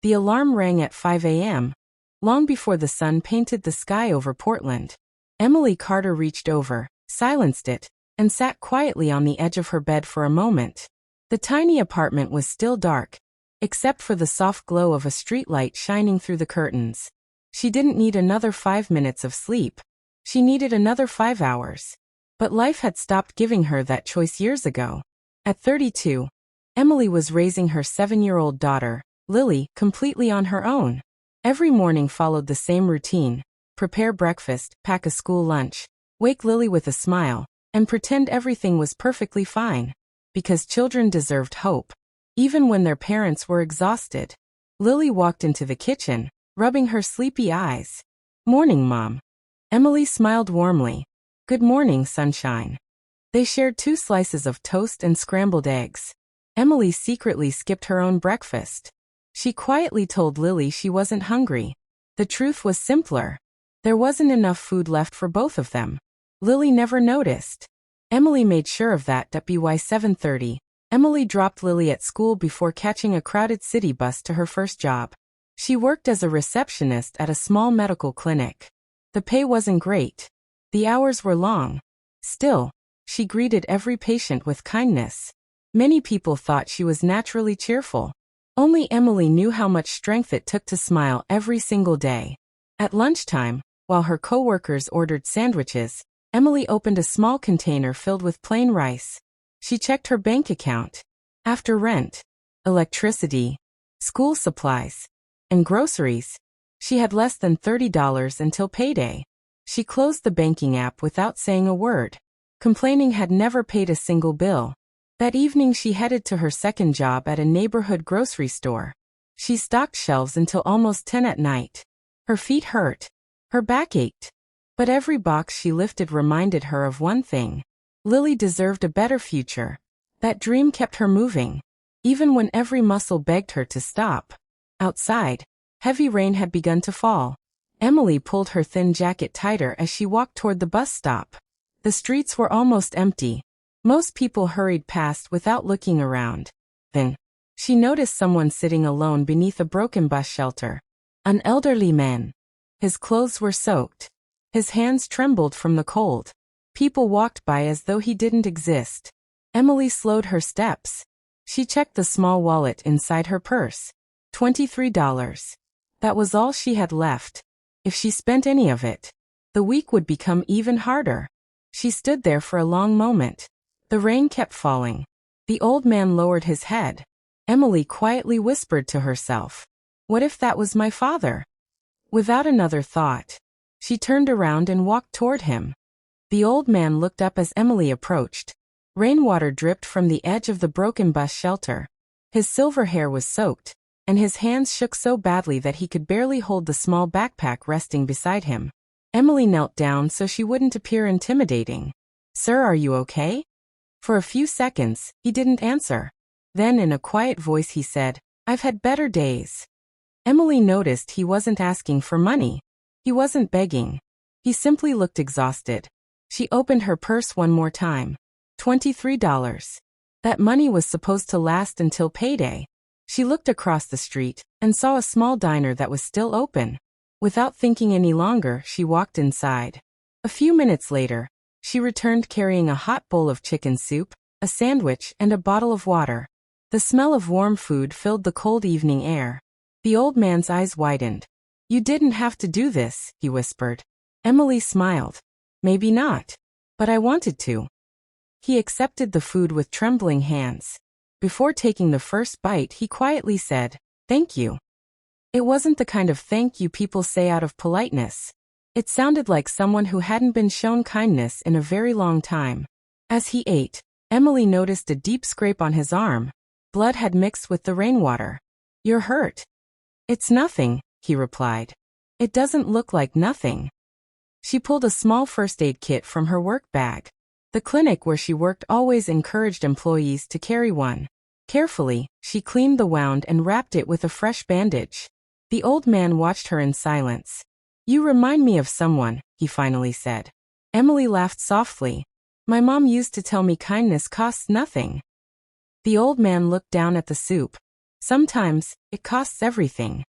The alarm rang at 5 a.m., long before the sun painted the sky over Portland. Emily Carter reached over, silenced it, and sat quietly on the edge of her bed for a moment. The tiny apartment was still dark, except for the soft glow of a streetlight shining through the curtains. She didn't need another 5 minutes of sleep. She needed another 5 hours. But life had stopped giving her that choice years ago. At 32, Emily was raising her 7-year-old daughter, Lily, completely on her own. Every morning followed the same routine: prepare breakfast, pack a school lunch, wake Lily with a smile, and pretend everything was perfectly fine. Because children deserved hope, even when their parents were exhausted. Lily walked into the kitchen, rubbing her sleepy eyes. "Morning, Mom." Emily smiled warmly. "Good morning, sunshine." They shared 2 slices of toast and scrambled eggs. Emily secretly skipped her own breakfast. She quietly told Lily she wasn't hungry. The truth was simpler. There wasn't enough food left for both of them. Lily never noticed. Emily made sure of that. By 7:30, Emily dropped Lily at school before catching a crowded city bus to her first job. She worked as a receptionist at a small medical clinic. The pay wasn't great. The hours were long. Still, she greeted every patient with kindness. Many people thought she was naturally cheerful. Only Emily knew how much strength it took to smile every single day. At lunchtime, while her coworkers ordered sandwiches, Emily opened a small container filled with plain rice. She checked her bank account. After rent, electricity, school supplies, and groceries, she had less than $30 until payday. She closed the banking app without saying a word. Complaining had never paid a single bill. That evening she headed to her second job at a neighborhood grocery store. She stocked shelves until almost 10 at night. Her feet hurt. Her back ached. But every box she lifted reminded her of one thing: Lily deserved a better future. That dream kept her moving, even when every muscle begged her to stop. Outside, heavy rain had begun to fall. Emily pulled her thin jacket tighter as she walked toward the bus stop. The streets were almost empty. Most people hurried past without looking around. Then, she noticed someone sitting alone beneath a broken bus shelter. An elderly man. His clothes were soaked. His hands trembled from the cold. People walked by as though he didn't exist. Emily slowed her steps. She checked the small wallet inside her purse. $23. That was all she had left. If she spent any of it, the week would become even harder. She stood there for a long moment. The rain kept falling. The old man lowered his head. Emily quietly whispered to herself, "What if that was my father?" Without another thought, she turned around and walked toward him. The old man looked up as Emily approached. Rainwater dripped from the edge of the broken bus shelter. His silver hair was soaked, and his hands shook so badly that he could barely hold the small backpack resting beside him. Emily knelt down so she wouldn't appear intimidating. "Sir, are you okay?" For a few seconds, he didn't answer. Then in a quiet voice he said, "I've had better days." Emily noticed he wasn't asking for money. He wasn't begging. He simply looked exhausted. She opened her purse one more time. $23. That money was supposed to last until payday. She looked across the street and saw a small diner that was still open. Without thinking any longer, she walked inside. A few minutes later, she returned carrying a hot bowl of chicken soup, a sandwich, and a bottle of water. The smell of warm food filled the cold evening air. The old man's eyes widened. "You didn't have to do this," he whispered. Emily smiled. "Maybe not. But I wanted to." He accepted the food with trembling hands. Before taking the first bite, he quietly said, "Thank you." It wasn't the kind of thank you people say out of politeness. It sounded like someone who hadn't been shown kindness in a very long time. As he ate, Emily noticed a deep scrape on his arm. Blood had mixed with the rainwater. "You're hurt." "It's nothing," he replied. "It doesn't look like nothing." She pulled a small first aid kit from her work bag. The clinic where she worked always encouraged employees to carry one. Carefully, she cleaned the wound and wrapped it with a fresh bandage. The old man watched her in silence. "You remind me of someone," he finally said. Emily laughed softly. "My mom used to tell me kindness costs nothing." The old man looked down at the soup. Sometimes, it costs everything.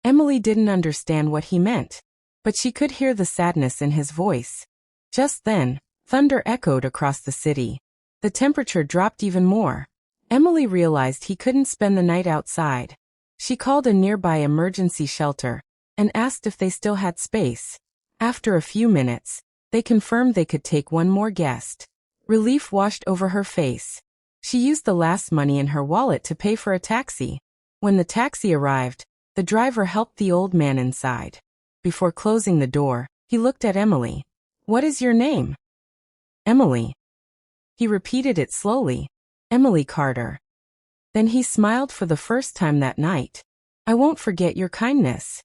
Emily didn't understand what he meant, but she could hear the sadness in his voice. Just then, thunder echoed across the city. The temperature dropped even more. Emily realized he couldn't spend the night outside. She called a nearby emergency shelter and asked if they still had space. After a few minutes, they confirmed they could take one more guest. Relief washed over her face. She used the last money in her wallet to pay for a taxi. When the taxi arrived, the driver helped the old man inside. Before closing the door, he looked at Emily. "What is your name?" "Emily." He repeated it slowly. "Emily Carter." Then he smiled for the first time that night. "I won't forget your kindness."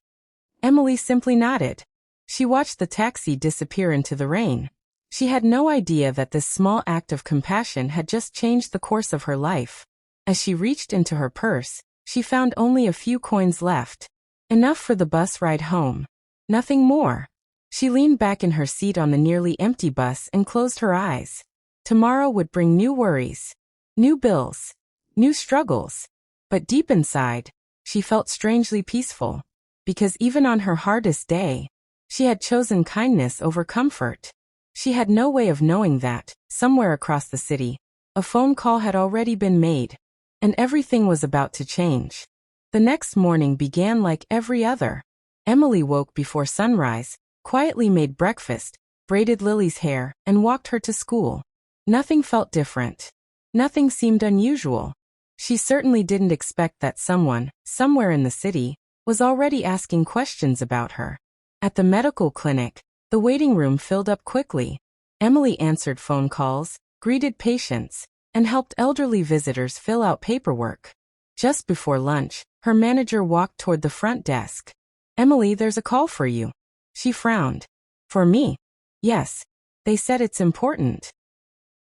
Emily simply nodded. She watched the taxi disappear into the rain. She had no idea that this small act of compassion had just changed the course of her life. As she reached into her purse, she found only a few coins left. Enough for the bus ride home. Nothing more. She leaned back in her seat on the nearly empty bus and closed her eyes. Tomorrow would bring new worries, new bills, new struggles. But deep inside, she felt strangely peaceful. Because even on her hardest day, she had chosen kindness over comfort. She had no way of knowing that, somewhere across the city, a phone call had already been made, and everything was about to change. The next morning began like every other. Emily woke before sunrise, quietly made breakfast, braided Lily's hair, and walked her to school. Nothing felt different. Nothing seemed unusual. She certainly didn't expect that someone, somewhere in the city, was already asking questions about her. At the medical clinic, the waiting room filled up quickly. Emily answered phone calls, greeted patients, and helped elderly visitors fill out paperwork. Just before lunch, her manager walked toward the front desk. "Emily, there's a call for you." She frowned. "For me?" "Yes. They said it's important."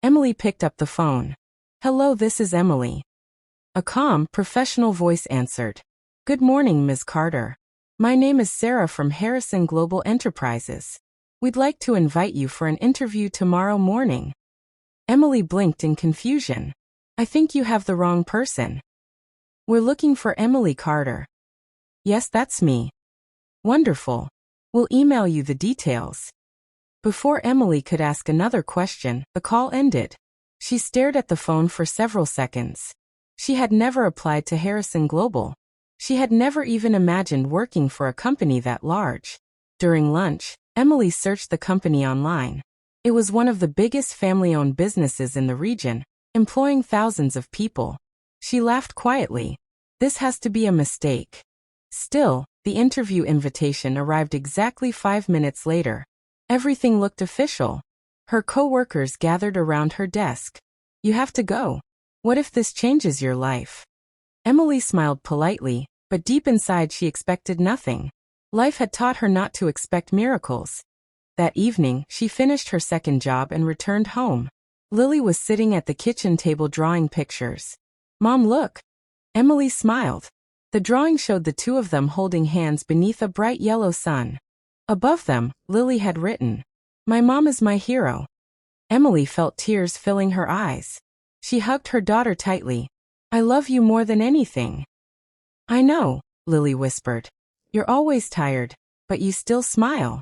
Emily picked up the phone. "Hello, this is Emily." A calm, professional voice answered. "Good morning, Ms. Carter. My name is Sarah from Harrison Global Enterprises. We'd like to invite you for an interview tomorrow morning." Emily blinked in confusion. "I think you have the wrong person." "We're looking for Emily Carter." "Yes, that's me." "Wonderful. We'll email you the details." Before Emily could ask another question, the call ended. She stared at the phone for several seconds. She had never applied to Harrison Global. She had never even imagined working for a company that large. During lunch, Emily searched the company online. It was one of the biggest family-owned businesses in the region, employing thousands of people. She laughed quietly. This has to be a mistake. Still, the interview invitation arrived exactly 5 minutes later. Everything looked official. Her co-workers gathered around her desk. "You have to go. What if this changes your life?" Emily smiled politely, but deep inside she expected nothing. Life had taught her not to expect miracles. That evening, she finished her second job and returned home. Lily was sitting at the kitchen table drawing pictures. "Mom, look." Emily smiled. The drawing showed the two of them holding hands beneath a bright yellow sun. Above them, Lily had written, "My mom is my hero." Emily felt tears filling her eyes. She hugged her daughter tightly. "I love you more than anything." "I know," Lily whispered. "You're always tired, but you still smile."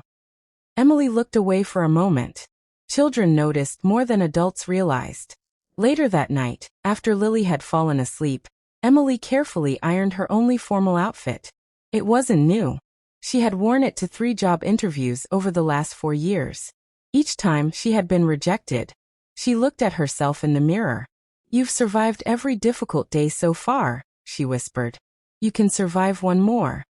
Emily looked away for a moment. Children noticed more than adults realized. Later that night, after Lily had fallen asleep, Emily carefully ironed her only formal outfit. It wasn't new. She had worn it to 3 job interviews over the last 4 years. Each time she had been rejected. She looked at herself in the mirror. "You've survived every difficult day so far," she whispered. "You can survive one more."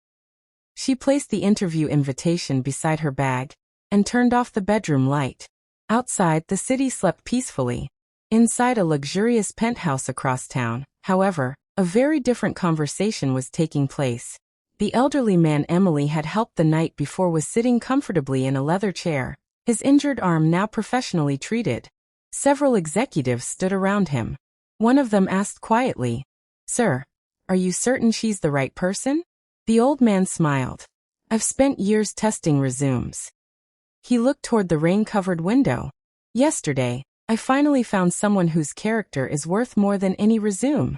She placed the interview invitation beside her bag and turned off the bedroom light. Outside, the city slept peacefully. Inside a luxurious penthouse across town, however, a very different conversation was taking place. The elderly man Emily had helped the night before was sitting comfortably in a leather chair, his injured arm now professionally treated. Several executives stood around him. One of them asked quietly, "Sir, are you certain she's the right person?" The old man smiled. "I've spent years testing resumes." He looked toward the rain-covered window. "Yesterday, I finally found someone whose character is worth more than any resume."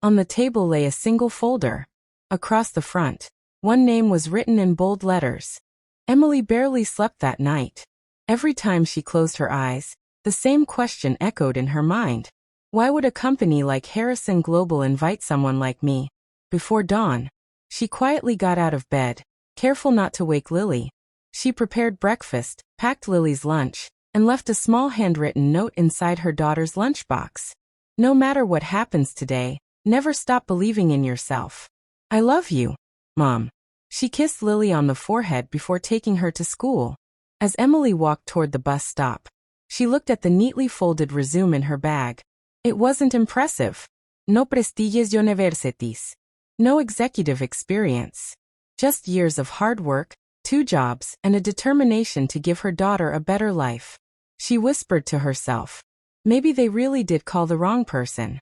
On the table lay a single folder. Across the front, one name was written in bold letters. Emily barely slept that night. Every time she closed her eyes, the same question echoed in her mind. Why would a company like Harrison Global invite someone like me? Before dawn, she quietly got out of bed, careful not to wake Lily. She prepared breakfast, packed Lily's lunch, and left a small handwritten note inside her daughter's lunchbox. No matter what happens today, never stop believing in yourself. I love you, Mom. She kissed Lily on the forehead before taking her to school. As Emily walked toward the bus stop, she looked at the neatly folded resume in her bag. It wasn't impressive. No prestigious universities. No executive experience. Just years of hard work, 2 jobs, and a determination to give her daughter a better life. She whispered to herself, maybe they really did call the wrong person.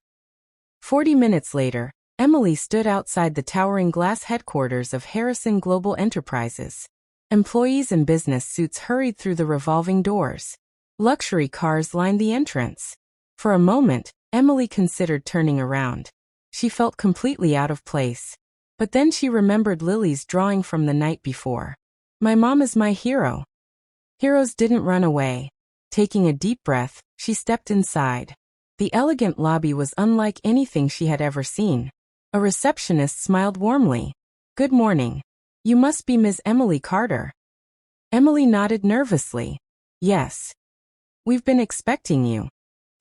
40 minutes later, Emily stood outside the towering glass headquarters of Harrison Global Enterprises. Employees in business suits hurried through the revolving doors. Luxury cars lined the entrance. For a moment, Emily considered turning around. She felt completely out of place. But then she remembered Lily's drawing from the night before. My mom is my hero. Heroes didn't run away. Taking a deep breath, she stepped inside. The elegant lobby was unlike anything she had ever seen. A receptionist smiled warmly. Good morning. You must be Ms. Emily Carter. Emily nodded nervously. Yes. We've been expecting you.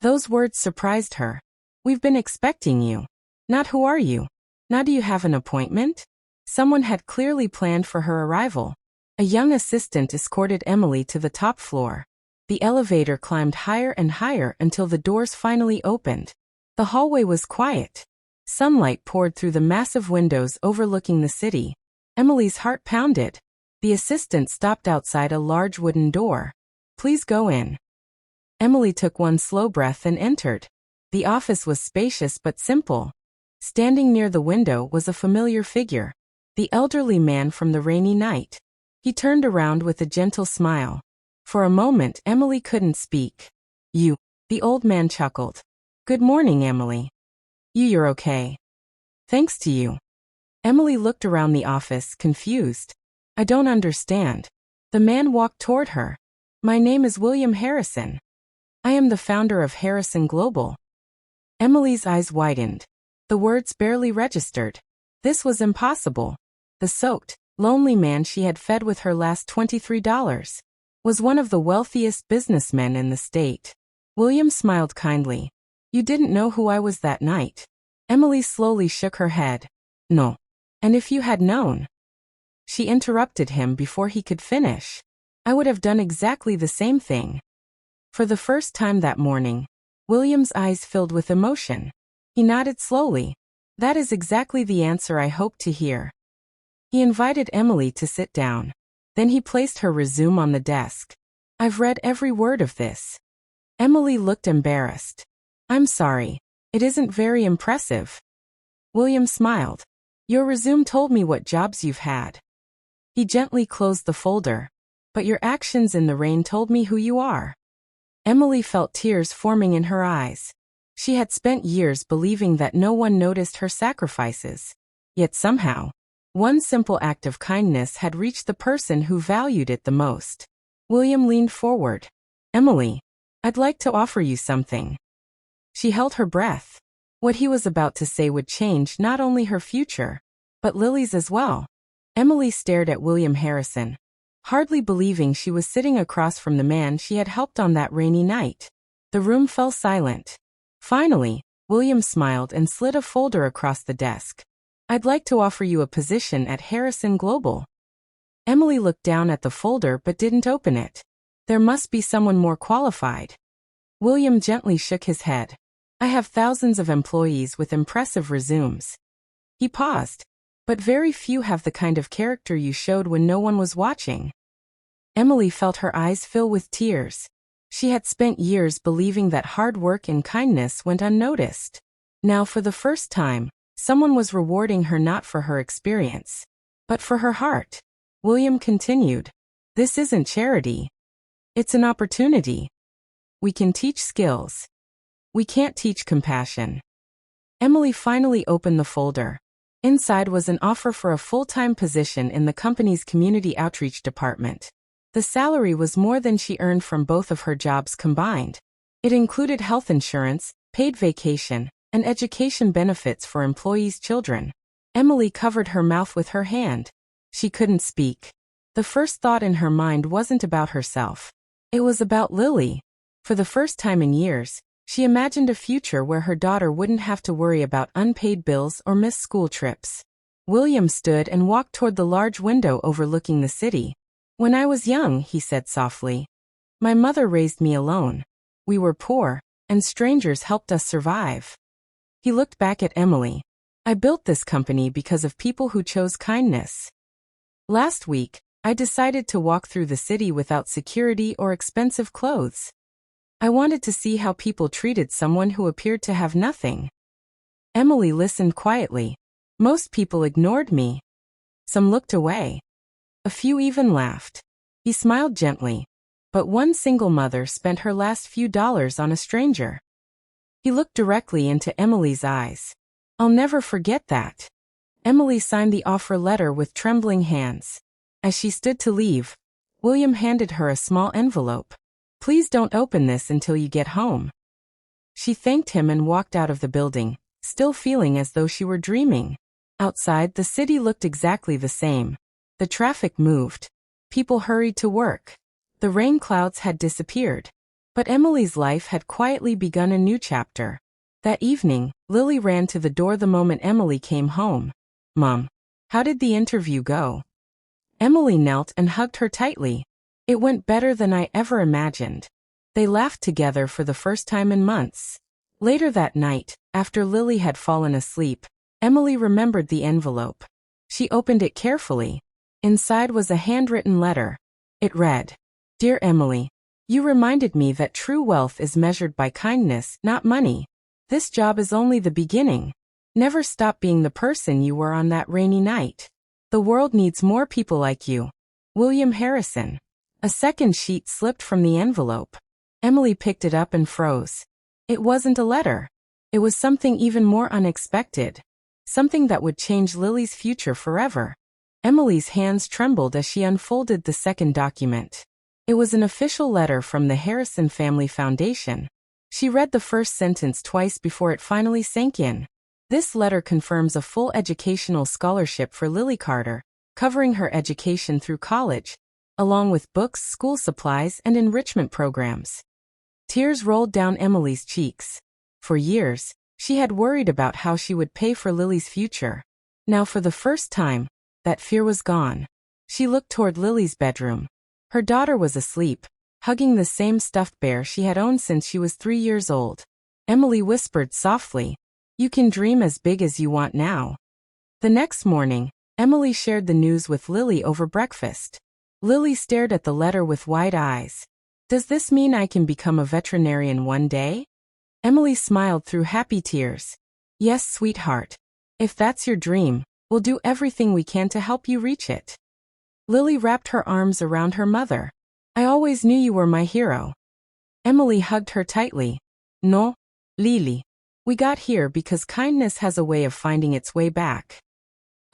Those words surprised her. We've been expecting you. Not who are you? Now do you have an appointment? Someone had clearly planned for her arrival. A young assistant escorted Emily to the top floor. The elevator climbed higher and higher until the doors finally opened. The hallway was quiet. Sunlight poured through the massive windows overlooking the city. Emily's heart pounded. The assistant stopped outside a large wooden door. Please go in. Emily took one slow breath and entered. The office was spacious but simple. Standing near the window was a familiar figure. The elderly man from the rainy night. He turned around with a gentle smile. For a moment Emily couldn't speak. You, the old man chuckled. Good morning, Emily. You're okay. Thanks to you. Emily looked around the office, confused. I don't understand. The man walked toward her. My name is William Harrison. I am the founder of Harrison Global. Emily's eyes widened. The words barely registered. This was impossible. The soaked, lonely man she had fed with her last $23 was one of the wealthiest businessmen in the state. William smiled kindly. You didn't know who I was that night. Emily slowly shook her head. No. And if you had known? She interrupted him before he could finish. I would have done exactly the same thing. For the first time that morning, William's eyes filled with emotion. He nodded slowly. That is exactly the answer I hoped to hear. He invited Emily to sit down. Then he placed her resume on the desk. I've read every word of this. Emily looked embarrassed. I'm sorry. It isn't very impressive. William smiled. Your resume told me what jobs you've had. He gently closed the folder. But your actions in the rain told me who you are. Emily felt tears forming in her eyes. She had spent years believing that no one noticed her sacrifices. Yet somehow, one simple act of kindness had reached the person who valued it the most. William leaned forward. Emily, I'd like to offer you something. She held her breath. What he was about to say would change not only her future, but Lily's as well. Emily stared at William Harrison, hardly believing she was sitting across from the man she had helped on that rainy night. The room fell silent. Finally, William smiled and slid a folder across the desk. I'd like to offer you a position at Harrison Global. Emily looked down at the folder but didn't open it. There must be someone more qualified. William gently shook his head. I have thousands of employees with impressive resumes. He paused. But very few have the kind of character you showed when no one was watching. Emily felt her eyes fill with tears. She had spent years believing that hard work and kindness went unnoticed. Now for the first time, someone was rewarding her not for her experience, but for her heart. William continued. This isn't charity. It's an opportunity. We can teach skills. We can't teach compassion. Emily finally opened the folder. Inside was an offer for a full-time position in the company's community outreach department. The salary was more than she earned from both of her jobs combined. It included health insurance, paid vacation, and education benefits for employees' children. Emily covered her mouth with her hand. She couldn't speak. The first thought in her mind wasn't about herself. It was about Lily. For the first time in years, she imagined a future where her daughter wouldn't have to worry about unpaid bills or miss school trips. William stood and walked toward the large window overlooking the city. "When I was young," he said softly, "my mother raised me alone. We were poor, and strangers helped us survive." He looked back at Emily. "I built this company because of people who chose kindness. Last week, I decided to walk through the city without security or expensive clothes. I wanted to see how people treated someone who appeared to have nothing." Emily listened quietly. Most people ignored me. Some looked away. A few even laughed. He smiled gently. But one single mother spent her last few dollars on a stranger. He looked directly into Emily's eyes. "I'll never forget that." Emily signed the offer letter with trembling hands. As she stood to leave, William handed her a small envelope. "Please don't open this until you get home." She thanked him and walked out of the building, still feeling as though she were dreaming. Outside, the city looked exactly the same. The traffic moved. People hurried to work. The rain clouds had disappeared. But Emily's life had quietly begun a new chapter. That evening, Lily ran to the door the moment Emily came home. "Mom, how did the interview go?" Emily knelt and hugged her tightly. "It went better than I ever imagined." They laughed together for the first time in months. Later that night, after Lily had fallen asleep, Emily remembered the envelope. She opened it carefully. Inside was a handwritten letter. It read, "Dear Emily, you reminded me that true wealth is measured by kindness, not money. This job is only the beginning. Never stop being the person you were on that rainy night. The world needs more people like you. William Harrison." A second sheet slipped from the envelope. Emily picked it up and froze. It wasn't a letter. It was something even more unexpected. Something that would change Lily's future forever. Emily's hands trembled as she unfolded the second document. It was an official letter from the Harrison Family Foundation. She read the first sentence twice before it finally sank in. This letter confirms a full educational scholarship for Lily Carter, covering her education through college, along with books, school supplies, and enrichment programs. Tears rolled down Emily's cheeks. For years, she had worried about how she would pay for Lily's future. Now for the first time, that fear was gone. She looked toward Lily's bedroom. Her daughter was asleep, hugging the same stuffed bear she had owned since she was 3 years old. Emily whispered softly, "You can dream as big as you want now." The next morning, Emily shared the news with Lily over breakfast. Lily stared at the letter with wide eyes. "Does this mean I can become a veterinarian one day?" Emily smiled through happy tears. "Yes, sweetheart. If that's your dream, we'll do everything we can to help you reach it." Lily wrapped her arms around her mother. "I always knew you were my hero." Emily hugged her tightly. "No, Lily. We got here because kindness has a way of finding its way back."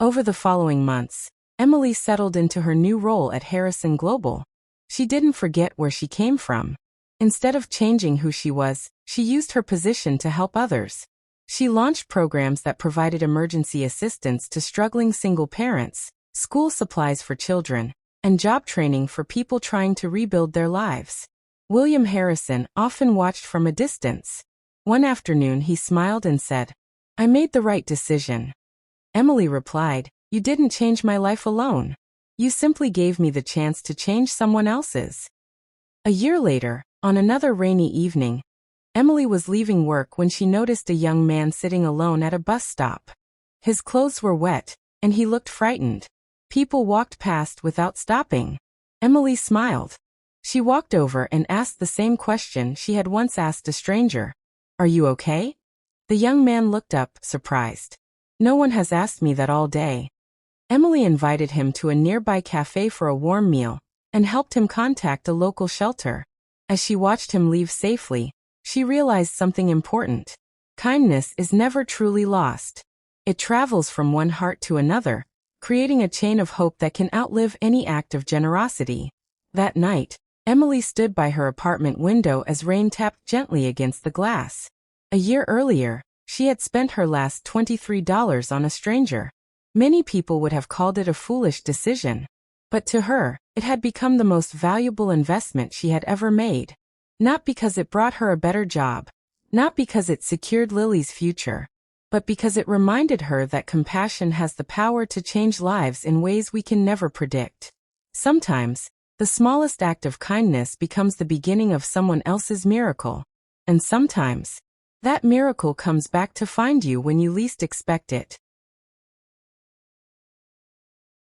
Over the following months, Emily settled into her new role at Harrison Global. She didn't forget where she came from. Instead of changing who she was, she used her position to help others. She launched programs that provided emergency assistance to struggling single parents, school supplies for children, and job training for people trying to rebuild their lives. William Harrison often watched from a distance. One afternoon he smiled and said, "I made the right decision." Emily replied, "You didn't change my life alone. You simply gave me the chance to change someone else's." A year later, on another rainy evening, Emily was leaving work when she noticed a young man sitting alone at a bus stop. His clothes were wet, and he looked frightened. People walked past without stopping. Emily smiled. She walked over and asked the same question she had once asked a stranger. "Are you okay?" The young man looked up, surprised. "No one has asked me that all day." Emily invited him to a nearby cafe for a warm meal, and helped him contact a local shelter. As she watched him leave safely, she realized something important. Kindness is never truly lost. It travels from one heart to another, creating a chain of hope that can outlive any act of generosity. That night, Emily stood by her apartment window as rain tapped gently against the glass. A year earlier, she had spent her last $23 on a stranger. Many people would have called it a foolish decision. But to her, it had become the most valuable investment she had ever made. Not because it brought her a better job, not because it secured Lily's future, but because it reminded her that compassion has the power to change lives in ways we can never predict. Sometimes, the smallest act of kindness becomes the beginning of someone else's miracle. And sometimes, that miracle comes back to find you when you least expect it.